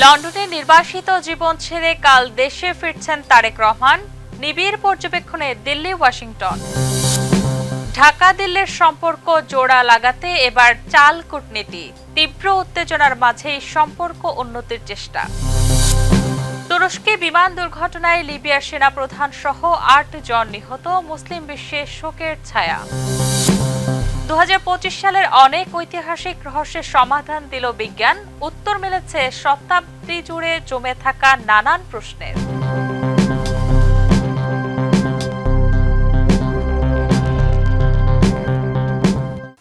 লন্ডনে নির্বাসিত জীবন ছেড়ে কাল দেশে ফিরছেন তারেক রহমান। নিবিড় পর্যবেক্ষণে দিল্লি ওয়াশিংটন। ঢাকা দিল্লির সম্পর্ক জোড়া লাগাতে এবার চাল কূটনীতি। তীব্র উত্তেজনার মাঝেই সম্পর্ক উন্নতির চেষ্টা। তুরস্কে বিমান দুর্ঘটনায় লিবিয়ার সেনাপ্রধান সহ ৮ জন নিহত। মুসলিম বিশ্বে শোকের ছায়া। 2025 সালের অনেক ঐতিহাসিক রহস্যের সমাধান দিল বিজ্ঞান। উত্তর মিলেছে শতাব্দী জুড়ে জমে থাকা নানান প্রশ্নের।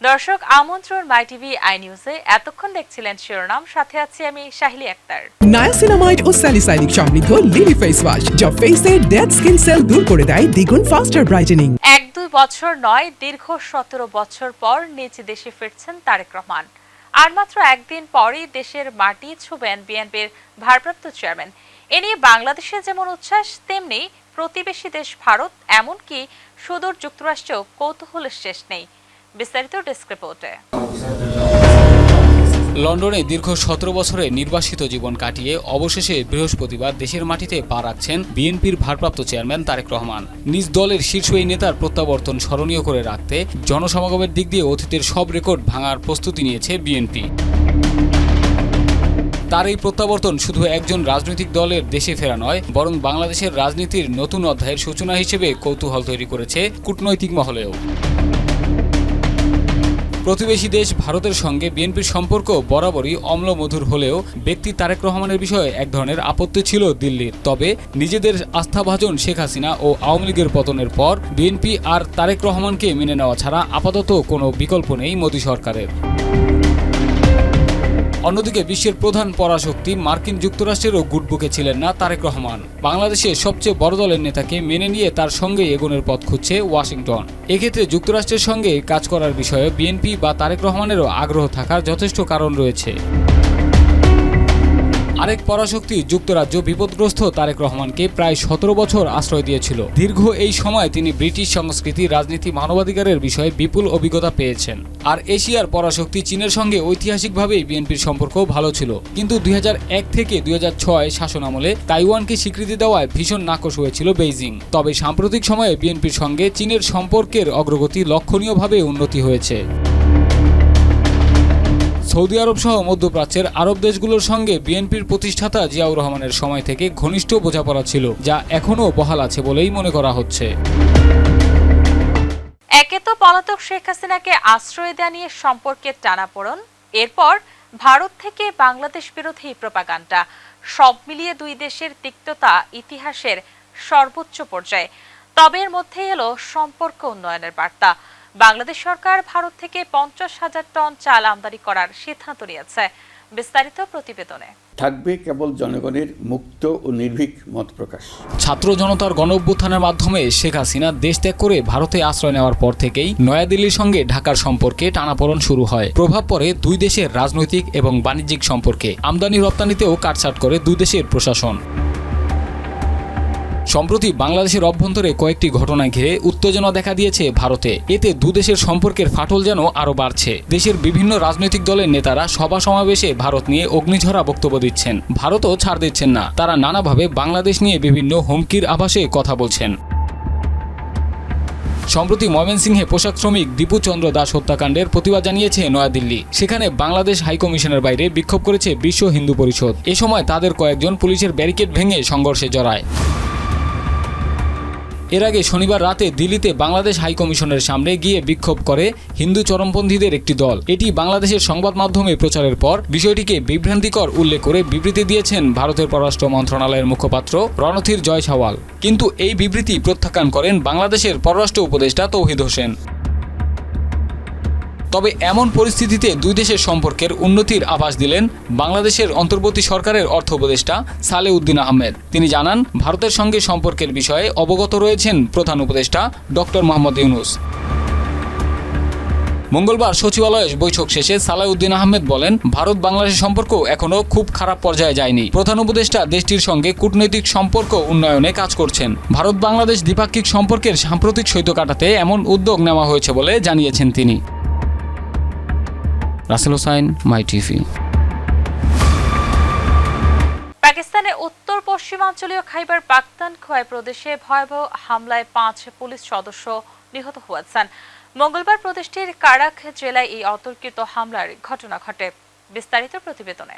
দর্শক, আমন্ত্রণ মাই টিভি আই নিউজে। এতক্ষণ দেখছিলেন শিরোনাম, সাথে আছি আমি শাহিলি আক্তার। নায়াসিনামাইড ও স্যালিসাইলিক সমৃদ্ধ লিলি ফেস ওয়াশ যা ফেসের ডেড স্কিন সেল দূর করে দেয় দ্বিগুণ ফাস্টার ব্রাইটেনিং। 1-2 বছর নয়, দীর্ঘ 17 বছর পর নিজ দেশে ফিরছেন তারেক রহমান। আর মাত্র একদিন পরই দেশের মাটি ছুবেন বিএনপির ভারপ্রাপ্ত চেয়ারম্যান। এ নিয়ে বাংলাদেশে যেমন উচ্ছ্বাস, তেমনি প্রতিবেশী দেশ ভারত, এমনকি সুদূর যুক্তরাষ্ট্রেও কৌতূহলের শেষ নেই। বিস্তারিত ডেস্ক রিপোর্টে। লন্ডনে দীর্ঘ 17 বছরে নির্বাসিত জীবন কাটিয়ে অবশেষে বৃহস্পতিবার দেশের মাটিতে পা রাখছেন বিএনপির ভারপ্রাপ্ত চেয়ারম্যান তারেক রহমান। নিজ দলের শীর্ষ এই নেতার প্রত্যাবর্তন স্মরণীয় করে রাখতে জনসমাগমের দিক দিয়ে অতীতের সব রেকর্ড ভাঙার প্রস্তুতি নিয়েছে বিএনপি। তার এই প্রত্যাবর্তন শুধু একজন রাজনৈতিক দলের দেশে ফেরা নয়, বরং বাংলাদেশের রাজনীতির নতুন অধ্যায়ের সূচনা হিসেবে কৌতূহল তৈরি করেছে কূটনৈতিক মহলেও। প্রতিবেশী দেশ ভারতের সঙ্গে বিএনপির সম্পর্ক বরাবরই অম্লমধুর হলেও ব্যক্তি তারেক রহমানের বিষয়ে এক ধরনের আপত্তি ছিল দিল্লির। তবে নিজেদের আস্থাভাজন শেখ হাসিনা ও আওয়ামী লীগের পতনের পর বিএনপি আর তারেক রহমানকে মেনে নেওয়া ছাড়া আপাতত কোনো বিকল্প নেই মোদী সরকারের। অন্যদিকে বিশ্বের প্রধান পরাশক্তি মার্কিন যুক্তরাষ্ট্রেরও গুটবুকে ছিলেন না তারেক রহমান। বাংলাদেশের সবচেয়ে বড় দলের নেতাকে মেনে নিয়ে তার সঙ্গে এগোনোর পথ খুঁজছে ওয়াশিংটন। এক্ষেত্রে যুক্তরাষ্ট্রের সঙ্গে কাজ করার বিষয়ে বিএনপি বা তারেক রহমানেরও আগ্রহ থাকার যথেষ্ট কারণ রয়েছে। আরেক পরাশক্তি যুক্তরাজ্য বিপদগ্রস্ত তারেক রহমানকে প্রায় 17 বছর আশ্রয় দিয়েছিল। দীর্ঘ এই সময় তিনি ব্রিটিশ সংস্কৃতি, রাজনীতি, মানবাধিকারের বিষয়ে বিপুল অভিজ্ঞতা পেয়েছেন। আর এশিয়ার পরাশক্তি চীনের সঙ্গে ঐতিহাসিকভাবেই বিএনপির সম্পর্ক ভালো ছিল, কিন্তু 2001 থেকে 2006 শাসনামলে তাইওয়ানকে স্বীকৃতি দেওয়ায় ভীষণ নাকশ হয়েছিল বেইজিং। তবে সাম্প্রতিক সময়ে বিএনপির সঙ্গে চীনের সম্পর্কের অগ্রগতি লক্ষণীয়ভাবে উন্নতি হয়েছে। সৌদি আরব সহ মধ্যপ্রাচ্যের আরব দেশগুলোর সঙ্গে বিএনপির প্রতিষ্ঠাতা জিয়াউর রহমানের সময় থেকে ঘনিষ্ঠ বোঝাপড়া ছিল, যা এখনও বহাল আছে বলেই মনে করা হচ্ছে। একে তো পলাতক শেখ হাসিনাকে আশ্রয় দেয়া নিয়ে সম্পর্কের টানাপোড়েন, এরপর ভারত থেকে বাংলাদেশ বিরোধী প্রপাগান্ডা, সব মিলিয়ে দুই দেশের তিক্ততা ইতিহাসের সর্বোচ্চ পর্যায়ে। তবে এর মধ্যে এলো সম্পর্ক উন্নয়নের বার্তা। বাংলাদেশ সরকার ভারত থেকে 50,000 টন চাল আমদানি করার সিদ্ধান্ত নিয়েছে। বিস্তারিত প্রতিবেদনে। থাকবে কেবল জনগণের মুক্ত ও নির্ভীক মত প্রকাশ। ছাত্র জনতার গণ অভ্যুত্থানের মাধ্যমে শেখ হাসিনা দেশ ত্যাগ করে ভারতে আশ্রয় নেওয়ার পর থেকেই নয়াদিল্লির সঙ্গে ঢাকার সম্পর্কে টানাপোড়েন শুরু হয়। প্রভাব পড়ে দুই দেশের রাজনৈতিক এবং বাণিজ্যিক সম্পর্কে। আমদানি রপ্তানিতেও কাটছাট করে দুই দেশের প্রশাসন। সম্প্রতি বাংলাদেশের অভ্যন্তরে কয়েকটি ঘটনা ঘিরে উত্তেজনা দেখা দিয়েছে ভারতে। এতে দুদেশের সম্পর্কের ফাটল যেন আরও বাড়ছে। দেশের বিভিন্ন রাজনৈতিক দলের নেতারা সভা সমাবেশে ভারত নিয়ে অগ্নিঝরা বক্তব্য দিচ্ছেন। ভারতও ছাড় দিচ্ছেন না। তারা নানাভাবে বাংলাদেশ নিয়ে বিভিন্ন হুমকির আভাসে কথা বলছেন। সম্প্রতি ময়মনসিংহে পোশাক শ্রমিক দীপু চন্দ্র দাস হত্যাকাণ্ডের প্রতিবাদ জানিয়েছে নয়াদিল্লি। সেখানে বাংলাদেশ হাইকমিশনের বাইরে বিক্ষোভ করেছে বিশ্ব হিন্দু পরিষদ। এ সময় তাদের কয়েকজন পুলিশের ব্যারিকেড ভেঙে সংঘর্ষে জড়ায়। এর আগে শনিবার রাতে দিল্লিতে বাংলাদেশ হাইকমিশনের সামনে গিয়ে বিক্ষোভ করে হিন্দু চরমপন্থীদের একটি দল। এটি বাংলাদেশের সংবাদ মাধ্যমে প্রচারের পর বিষয়টিকে বিভ্রান্তিকর উল্লেখ করে বিবৃতি দিয়েছেন ভারতের পররাষ্ট্র মন্ত্রণালয়ের মুখপাত্র রণধীর জয়সওয়াল। কিন্তু এই বিবৃতি প্রত্যাখ্যান করেন বাংলাদেশের পররাষ্ট্র উপদেষ্টা তৌহিদ হোসেন। তবে এমন পরিস্থিতিতে দুই দেশের সম্পর্কের উন্নতির আভাস দিলেন বাংলাদেশের অন্তর্বর্তী সরকারের অর্থ উপদেষ্টা সালেউদ্দিন আহমেদ। তিনি জানান, ভারতের সঙ্গে সম্পর্কের বিষয়ে অবগত রয়েছেন প্রধান উপদেষ্টা ডক্টর মোহাম্মদ ইউনূস। মঙ্গলবার সচিবালয়ে বৈঠক শেষে সালেউদ্দিন আহমেদ বলেন, ভারত বাংলাদেশ সম্পর্ক এখনও খুব খারাপ পর্যায়ে যায়নি। প্রধান উপদেষ্টা দেশটির সঙ্গে কূটনৈতিক সম্পর্ক উন্নয়নে কাজ করছেন। ভারত বাংলাদেশ দ্বিপাক্ষিক সম্পর্কের সাম্প্রতিক শৈত্য কাটাতে এমন উদ্যোগ নেওয়া হয়েছে বলে জানিয়েছেন তিনি। রাসেল হোসাইন, মাই টিভি। পাকিস্তানের উত্তর পশ্চিমাঞ্চলীয় খাইবার পাখতুনখোয়া প্রদেশে ভয়াবহ হামলায় 5 পুলিশ সদস্য নিহত হয়েছেন। মঙ্গলবার প্রদেশটির কারাক জেলায় এই অতর্কিত হামলার ঘটনা ঘটে। বিস্তারিত প্রতিবেদনে।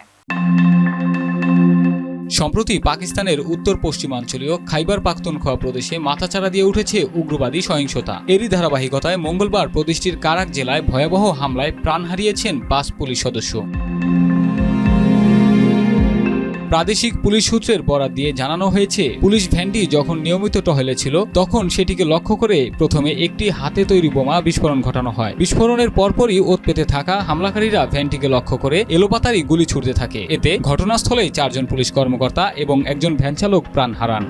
সম্প্রতি পাকিস্তানের উত্তর পশ্চিমাঞ্চলীয় খাইবার পাখতুনখোয়া প্রদেশে মাথাচাড়া দিয়ে উঠেছে উগ্রবাদী সহিংসতা। এরই ধারাবাহিকতায় মঙ্গলবার প্রদেশটির কারাক জেলায় ভয়াবহ হামলায় প্রাণ হারিয়েছেন 5 পুলিশ সদস্য। প্রাদেশিক পুলিশ সূত্রের বরাত দিয়ে জানানো হয়েছে, পুলিশ ভ্যানটি যখন নিয়মিত টহলে ছিল তখন সেটিকে লক্ষ্য করে প্রথমে একটি হাতে তৈরি বোমা বিস্ফোরণ ঘটানো হয়। বিস্ফোরণের পরপরই ওত পেতে থাকা হামলাকারীরা ভ্যানটিকে লক্ষ্য করে এলোপাতাড়ি গুলি ছুড়তে থাকে। এতে ঘটনাস্থলেই 4 জন পুলিশ কর্মকর্তা এবং একজন ভ্যান চালক প্রাণ হারান।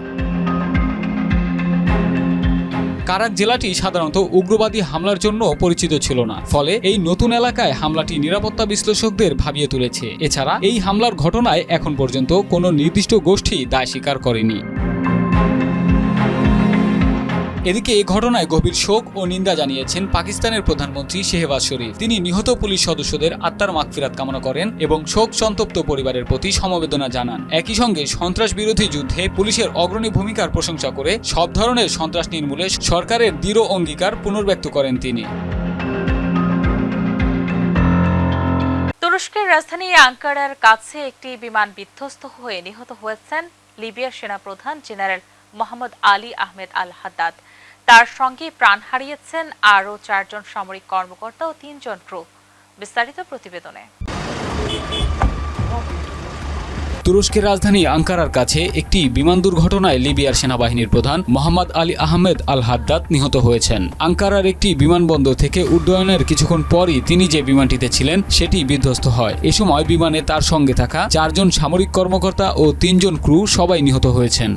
কারাক জেলাটি সাধারণত উগ্রবাদী হামলার জন্য পরিচিত ছিল না, ফলে এই নতুন এলাকায় হামলাটি নিরাপত্তা বিশ্লেষকদের ভাবিয়ে তুলেছে। এছাড়া এই হামলার ঘটনায় এখন পর্যন্ত কোনো নির্দিষ্ট গোষ্ঠী দায় স্বীকার করেনি। এদিকে এই ঘটনায় গভীর শোক ও নিন্দা জানিয়েছেন পাকিস্তানের প্রধানমন্ত্রী শেহবাজ শরীফ। তিনি নিহত পুলিশ সদস্যদের আত্মার মাগফিরাত কামনা করেন এবং শোক সন্তপ্ত পরিবারের প্রতি সমবেদনা জানান। একই সঙ্গে সন্ত্রাস বিরোধী যুদ্ধে পুলিশের অগ্রণী ভূমিকার প্রশংসা করে সব ধরনের সন্ত্রাস নির্মূলে সরকারের দৃঢ় অঙ্গীকার পুনর্ব্যক্ত করেন তিনি। তুরস্কের রাজধানী আঙ্কারার কাছে একটি বিমান বিধ্বস্ত হয়ে নিহত হয়েছেন লিবিয়ার সেনাপ্রধান জেনারেল মোহাম্মদ আলী আহমেদ আল হাদ্দাদ। তার সঙ্গে প্রাণ হারিয়েছেন আরও 4 জন সামরিক কর্মকর্তা ও 3 জন ক্রু। বিস্তারিত প্রতিবেদনে। তুরস্কের রাজধানী আঙ্কারার কাছে একটি বিমান দুর্ঘটনায় লিবিয়ার সেনাবাহিনীর প্রধান মোহাম্মদ আলী আহমেদ আল হাদ্দাদ নিহত হয়েছেন। আঙ্কারার একটি বিমানবন্দর থেকে উড্ডয়নের কিছুক্ষণ পরই তিনি যে বিমানটিতে ছিলেন সেটি বিধ্বস্ত হয়। এ সময় বিমানে তার সঙ্গে থাকা 4 জন সামরিক কর্মকর্তা ও 3 জন ক্রু সবাই নিহত হয়েছেন।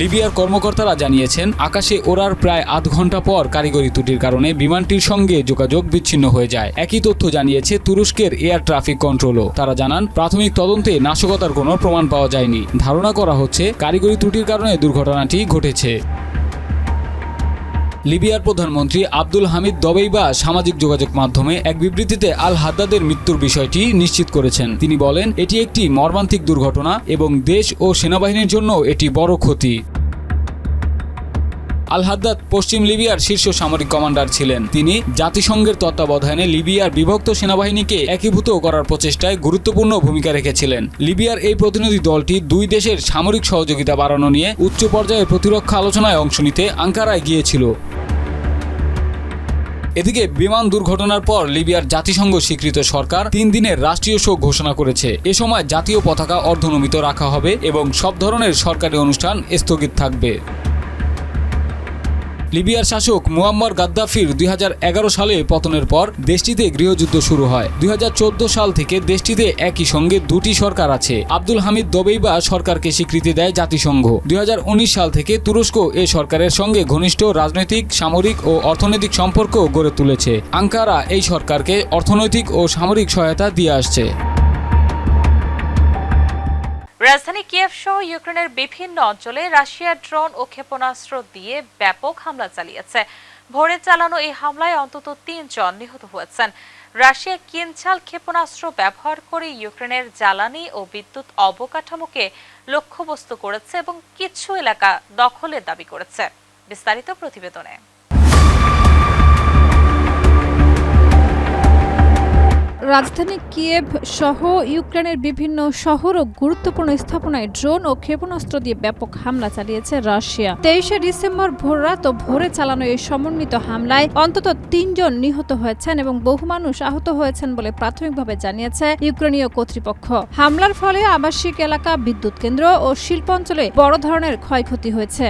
লিবিয়ার কর্মকর্তারা জানিয়েছেন, আকাশে ওড়ার প্রায় আধ ঘন্টা পর কারিগরি ত্রুটির কারণে বিমানটির সঙ্গে যোগাযোগ বিচ্ছিন্ন হয়ে যায়। একই তথ্য জানিয়েছে তুরস্কের এয়ার ট্রাফিক কন্ট্রোলও। তারা জানান, প্রাথমিক তদন্তে নাশকতার কোনো প্রমাণ পাওয়া যায়নি। ধারণা করা হচ্ছে কারিগরি ত্রুটির কারণে দুর্ঘটনাটি ঘটেছে। লিবিয়ার প্রধানমন্ত্রী আব্দুল হামিদ দবেইবা সামাজিক যোগাযোগ মাধ্যমে এক বিবৃতিতে আল হাদ্দাদের মৃত্যুর বিষয়টি নিশ্চিত করেছেন। তিনি বলেন, এটি একটি মর্মান্তিক দুর্ঘটনা এবং দেশ ও সেনাবাহিনীর জন্য এটি বড় ক্ষতি। আল হাদ্দাদ পশ্চিম লিবিয়ার শীর্ষ সামরিক কমান্ডার ছিলেন। তিনি জাতিসংঘের তত্ত্বাবধানে লিবিয়ার বিভক্ত সেনাবাহিনীকে একীভূত করার প্রচেষ্টায় গুরুত্বপূর্ণ ভূমিকা রেখেছিলেন। লিবিয়ার এই প্রতিনিধি দলটি 2 দেশের সামরিক সহযোগিতা বাড়ানো নিয়ে উচ্চ পর্যায়ের প্রতিরক্ষা আলোচনায় অংশ নিতে আঙ্কারায় গিয়েছিল। এদিকে বিমান দুর্ঘটনার পর লিবিয়ার জাতিসংঘ স্বীকৃত সরকার 3 দিনের রাষ্ট্রীয় শোক ঘোষণা করেছে। এ সময় জাতীয় পতাকা অর্ধনমিত রাখা হবে এবং সব ধরনের সরকারি অনুষ্ঠান স্থগিত থাকবে। লিবিয়ার শাসক মুয়াম্মার গাদ্দাফির 2011 সালে পতনের পর দেশটিতে গৃহযুদ্ধ শুরু হয়। 2014 সাল থেকে দেশটিতে একই সঙ্গে 2টি সরকার আছে। আব্দুল হামিদ দবেইবা সরকারকে স্বীকৃতি দেয় জাতিসংঘ। 2019 সাল থেকে তুরস্ক এ সরকারের সঙ্গে ঘনিষ্ঠ রাজনৈতিক, সামরিক ও অর্থনৈতিক সম্পর্ক গড়ে তুলেছে। আঙ্কারা এই সরকারকে অর্থনৈতিক ও সামরিক সহায়তা দিয়ে আসছে। রাজধানী কিয়েভ সহ ইউক্রেনের বিভিন্ন অঞ্চলে রাশিয়ার ড্রোন ও ক্ষেপণাস্ত্র দিয়ে ব্যাপক হামলা চালিয়েছে। ভোরে চালানো এই হামলায় অন্তত 3 জন নিহত হয়েছেন। রাশিয়া কিনঝাল ক্ষেপণাস্ত্র ব্যবহার করে ইউক্রেনের জ্বালানি ও বিদ্যুৎ অবকাঠামোকে লক্ষ্যবস্তু করেছে এবং কিছু এলাকা দখলের দাবি করেছে। বিস্তারিত প্রতিবেদনে। রাজধানী কিয়েভ সহ ইউক্রেনের বিভিন্ন শহর ও গুরুত্বপূর্ণ স্থাপনায় ড্রোন ও ক্ষেপণাস্ত্র দিয়ে ব্যাপক হামলা চালিয়েছে রাশিয়া। 23শে ডিসেম্বর ভোররাত ও ভোরে চালানো এই সমন্বিত হামলায় অন্তত 3 জন নিহত হয়েছেন এবং বহু মানুষ আহত হয়েছেন বলে প্রাথমিকভাবে জানিয়েছে ইউক্রেনীয় কর্তৃপক্ষ। হামলার ফলে আবাসিক এলাকা, বিদ্যুৎ কেন্দ্র ও শিল্পাঞ্চলে বড় ধরনের ক্ষয়ক্ষতি হয়েছে।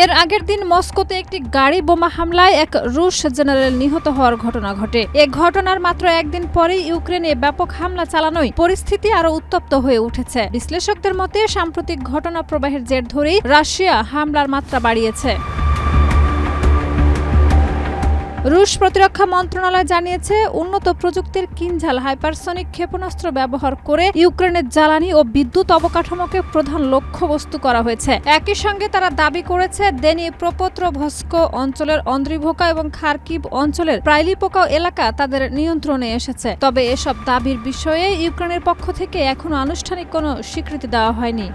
এর আগের দিন মস্কোতে একটি গাড়ি বোমা হামলায় এক রুশ জেনারেল নিহত হওয়ার ঘটনা ঘটে। এ ঘটনার মাত্র একদিন পরেই ইউক্রেনে ব্যাপক হামলা চালানোয় পরিস্থিতি আরো উত্তপ্ত হয়ে উঠেছে। বিশ্লেষকদের মতে সাম্প্রতিক ঘটনা প্রবাহের জের ধরেই রাশিয়া হামলার মাত্রা বাড়িয়েছে। রুশ প্রতিরক্ষা মন্ত্রণালয় জানিয়েছে উন্নত প্রযুক্তির কিনঝাল হাইপারসনিক ক্ষেপণাস্ত্র ব্যবহার করে ইউক্রেনের জ্বালানি ও বিদ্যুৎ অবকাঠামোকে প্রধান লক্ষ্যবস্তু করা হয়েছে। একই সঙ্গে তারা দাবি করেছে দেনিপ্রপত্রভস্ক অঞ্চলের অন্দ্রিভোকা এবং খার্কিভ অঞ্চলের প্রাইলিপোকা এলাকা তাদের নিয়ন্ত্রণে এসেছে। তবে এসব দাবির বিষয়ে ইউক্রেনের পক্ষ থেকে এখনো আনুষ্ঠানিক কোনো স্বীকৃতি দেওয়া হয়নি।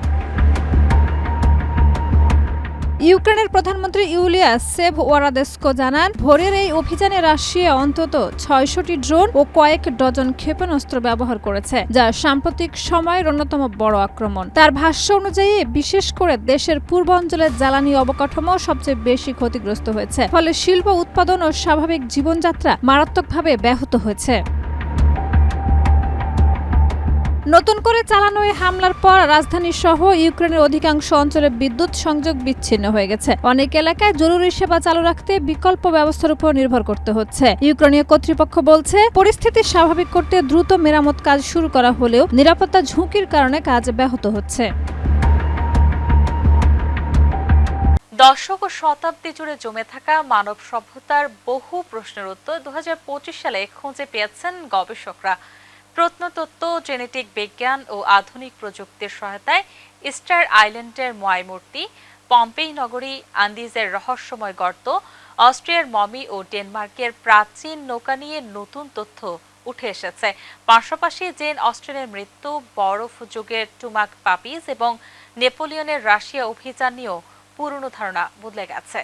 ইউক্রেনের প্রধানমন্ত্রী ইউলিয়া সেভওয়ারাদেস্কো জানান, ভোরের এই অভিযানে রাশিয়া অন্তত ৬০০টি ড্রোন ও কয়েক ডজন ক্ষেপণাস্ত্র ব্যবহার করেছে, যা সাম্প্রতিক সময়ের অন্যতম বড় আক্রমণ। তার ভাষ্য অনুযায়ী বিশেষ করে দেশের পূর্বাঞ্চলের জ্বালানি অবকাঠামো সবচেয়ে বেশি ক্ষতিগ্রস্ত হয়েছে, ফলে শিল্প উৎপাদন ও স্বাভাবিক জীবনযাত্রা মারাত্মকভাবে ব্যাহত হয়েছে। নতুন করে চালানো এই হামলার পর রাজধানী সহ ইউক্রেনের অধিকাংশ অঞ্চলে বিদ্যুৎ সংযোগ বিচ্ছিন্ন হয়ে গেছে। অনেক এলাকায় জরুরি সেবা চালু রাখতে বিকল্প ব্যবস্থার উপর নির্ভর করতে হচ্ছে। ইউক্রেনীয় কর্তৃপক্ষ বলছে, পরিস্থিতি স্বাভাবিক করতে দ্রুত মেরামত কাজ শুরু করা হলেও নিরাপত্তা ঝুঁকির কারণে কাজ ব্যাহত হচ্ছে। দশক ও শতাব্দী জুড়ে জমে থাকা মানব সভ্যতার বহু প্রশ্নের উত্তর 2025 সালে খুঁজে পেয়েছেন গবেষকরা। প্রত্নতত্ত্ব, জেনেটিক বিজ্ঞান ও আধুনিক প্রযুক্তির সহায়তায় ইস্টার আইল্যান্ডের মূর্তি, পম্পেই নগরী, আন্দিজের রহস্যময় গর্ত, অস্ট্রিয়ার মমি ও ডেনমার্কের প্রাচীন নৌকা নিয়ে নতুন তথ্য উঠে এসেছে। পাশাপাশি জেন অস্টেনের মৃত্যু, বরফ যুগের টুমাক পাপিজ এবং নেপোলিয়নের রাশিয়া অভিযান নিয়েও পুরনো ধারণা বদলে গেছে।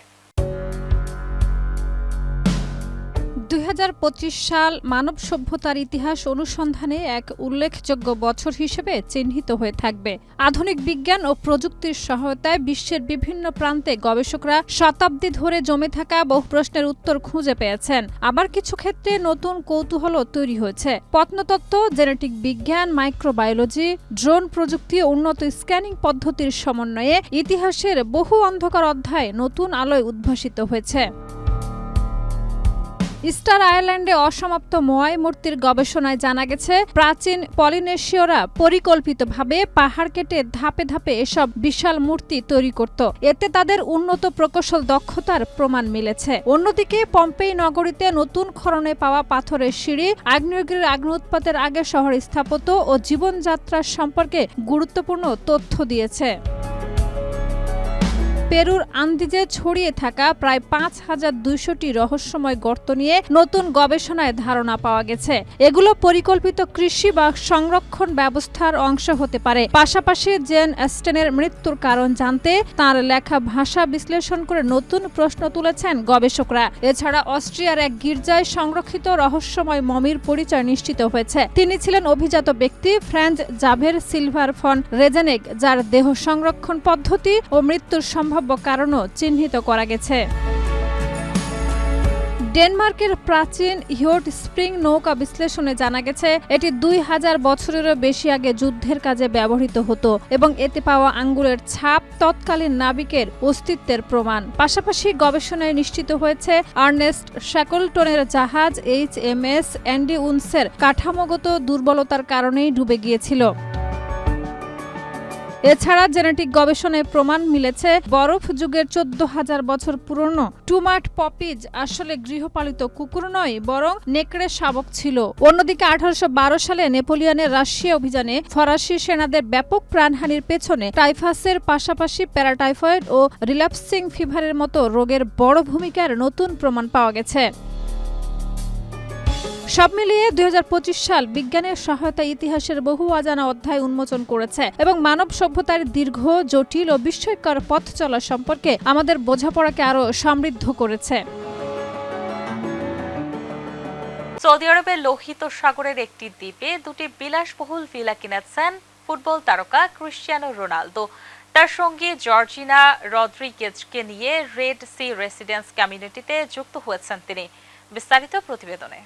2025 সাল মানব সভ্যতার ইতিহাস অনুসন্ধানে এক উল্লেখযোগ্য বছর হিসেবে চিহ্নিত হয়ে থাকবে। আধুনিক বিজ্ঞান ও প্রযুক্তির সহায়তায় বিশ্বের বিভিন্ন প্রান্তে গবেষকরা শতাব্দী ধরে জমে থাকা বহু প্রশ্নের উত্তর খুঁজে পেয়েছেন। আবার কিছু ক্ষেত্রে নতুন কৌতূহলও তৈরি হয়েছে। প্রত্নতত্ত্ব, জেনেটিক বিজ্ঞান, মাইক্রোবায়োলজি, ড্রোন প্রযুক্তি ও উন্নত স্ক্যানিং পদ্ধতির সমন্বয়ে ইতিহাসের বহু অন্ধকার অধ্যায় নতুন আলোয় উদ্ভাসিত হয়েছে। ইস্টার আয়ারল্যান্ডে অসমাপ্ত মোয়াই মূর্তির গবেষণায় জানা গেছে, প্রাচীন পলিনেশীয়রা পরিকল্পিতভাবে পাহাড় কেটে ধাপে ধাপে এসব বিশাল মূর্তি তৈরি করত। এতে তাদের উন্নত প্রকৌশল দক্ষতার প্রমাণ মিলেছে। অন্যদিকে পম্পেই নগরীতে নতুন খননে পাওয়া পাথরের সিঁড়ি আগ্নেয়গিরির উৎপাতের আগে শহর স্থাপত্য ও জীবনযাত্রার সম্পর্কে গুরুত্বপূর্ণ তথ্য দিয়েছে। পেরুর আন্দিজে ছড়িয়ে থাকা প্রায় 5200টি রহস্যময় গর্ত নিয়ে নতুন গবেষণায় ধারণা পাওয়া গেছে। এগুলো পরিকল্পিত কৃষি বা সংরক্ষণ ব্যবস্থার অংশ হতে পারে। পাশাপাশি জেন অস্টেনের মৃত্যুর কারণ জানতে তার লেখা ভাষা বিশ্লেষণ করে নতুন প্রশ্ন তুলেছেন গবেষকরা। এছাড়া অস্ট্রিয়ার এক গির্জায় সংরক্ষিত রহস্যময় মমির পরিচয় নিশ্চিত হয়েছে। তিনি ছিলেন অভিজাত ব্যক্তি ফ্রাঞ্জ জাভের সিলভার ফন রেজেনেক, যার দেহ সংরক্ষণ পদ্ধতি ও মৃত্যুর সম্ভাব্য কারণও চিহ্নিত করা গেছে। ডেনমার্কের প্রাচীন হিওট স্প্রিং নৌকা বিশ্লেষণে জানা গেছে, এটি 2000 বছরেরও বেশি আগে যুদ্ধের কাজে ব্যবহৃত হতো এবং এতে পাওয়া আঙ্গুলের ছাপ তৎকালীন নাবিকের অস্তিত্বের প্রমাণ। পাশাপাশি গবেষণায় নিশ্চিত হয়েছে আর্নেস্ট শ্যাকলটনের জাহাজ HMS অ্যান্ডি উন্সের কাঠামোগত দুর্বলতার কারণেই ডুবে গিয়েছিল। এছাড়া জেনেটিক গবেষণায় প্রমাণ মিলেছে, বরফ যুগের 14,000 বছর পুরনো টুমাট পপিজ আসলে গৃহপালিত কুকুর নয়, বরং নেকড়ে শাবক ছিল। অন্যদিকে 1812 সালে নেপোলিয়নের রাশিয়া অভিযানে ফরাসি সেনাদের ব্যাপক প্রাণহানির পেছনে টাইফাসের পাশাপাশি প্যারাটাইফয়েড ও রিল্যাপসিং ফিভারের মতো রোগের বড় ভূমিকার নতুন প্রমাণ পাওয়া গেছে। সব মিলিয়ে 2025 সাল বিজ্ঞানের সহায়তায় ইতিহাসের বহু অজানা অধ্যায় উন্মোচন করেছে এবং মানব সভ্যতার দীর্ঘ, জটিল ও বিস্ময়কর পথ চলা সম্পর্কে আমাদের বোঝাপড়াকে আরও সমৃদ্ধ করেছে। সৌদি আরবের লোহিত সাগরের একটি দ্বীপে দুটি বিলাসবহুল ভিলা কিনেছেন ফুটবল তারকা ক্রিস্টিয়ানো রোনালদো। তার সঙ্গে জর্জিনা রদ্রিগেজকে নিয়ে রেড সি রেসিডেন্স কমিউনিটিতে যুক্ত হয়েছেন তিনি। বিস্তারিত প্রতিবেদনে।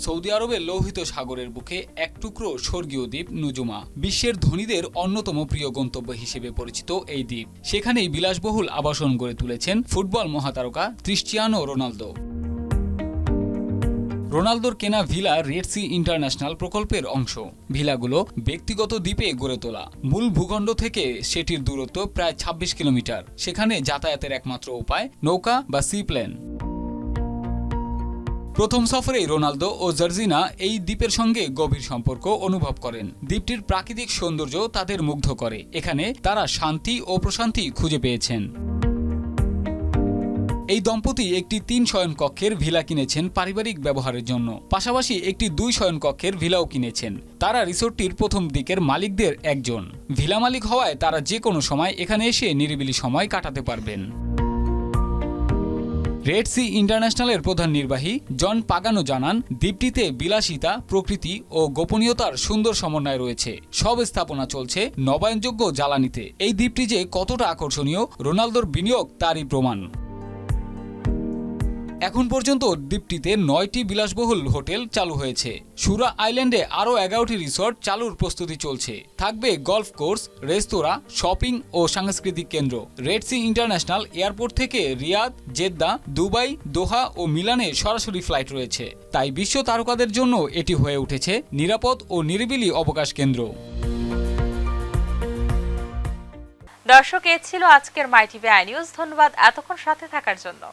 সৌদি আরবের লোহিত সাগরের বুকে এক টুকরো স্বর্গীয় দ্বীপ নুজুমা বিশ্বের ধনীদের অন্যতম প্রিয় গন্তব্য হিসেবে পরিচিত এই দ্বীপ। সেখানেই বিলাসবহুল আবাসন গড়ে তুলেছেন ফুটবল মহাতারকা ক্রিস্টিয়ানো রোনালদো। রোনালদোর কেনা ভিলা রেড সি ইন্টারন্যাশনাল প্রকল্পের অংশ। ভিলাগুলো ব্যক্তিগত দ্বীপে গড়ে তোলা। মূল ভূখণ্ড থেকে সেটির দূরত্ব প্রায় ২৬ কিলোমিটার। সেখানে যাতায়াতের একমাত্র উপায় নৌকা বা সি প্লেন। প্রথম সফরেই রোনালদো ও জর্জিনা এই দ্বীপের সঙ্গে গভীর সম্পর্ক অনুভব করেন। দ্বীপটির প্রাকৃতিক সৌন্দর্য তাদের মুগ্ধ করে। এখানে তারা শান্তি ও প্রশান্তি খুঁজে পেয়েছেন। এই দম্পতি একটি ৩ শয়নকক্ষের ভিলা কিনেছেন পারিবারিক ব্যবহারের জন্য। পাশাপাশি একটি ২ শয়নকক্ষের ভিলাও কিনেছেন। তারা রিসোর্টটির প্রথম দিকের মালিকদের একজন। ভিলা মালিক হওয়ায় তারা যে কোনো সময় এখানে এসে নিরিবিলি সময় কাটাতে পারবেন। রেড সি ইন্টারন্যাশনালের প্রধান নির্বাহী জন পাগানো জানান, দ্বীপটিতে বিলাসিতা, প্রকৃতি ও গোপনীয়তার সুন্দর সমন্বয় রয়েছে। সব স্থাপনা চলছে নবায়নযোগ্য জ্বালানিতে। এই দ্বীপটি যে কতটা আকর্ষণীয়, রোনালদোর বিনিয়োগ তারই প্রমাণ। এখন পর্যন্ত দ্বীপটিতে ৯টি বিলাসবহুল হোটেল চালু হয়েছে। সুরা আইল্যান্ডে আরও ১১টি রিসোর্ট চালুর প্রস্তুতি চলছে। থাকবে গলফ কোর্স, রেস্তোরাঁ, শপিং ও সাংস্কৃতিক কেন্দ্র। রেড সি ইন্টারন্যাশনাল এয়ারপোর্ট থেকে রিয়াদ, জেদ্দা, দুবাই, দোহা ও মিলানে সরাসরি ফ্লাইট রয়েছে। তাই বিশ্ব তারকাদের জন্য এটি হয়ে উঠেছে নিরাপদ ও নিরিবিলি অবকাশ কেন্দ্র। দর্শক, এ ছিল আজকের মাই টিভি আই নিউজ। ধন্যবাদ এতক্ষণ সাথে থাকার জন্য।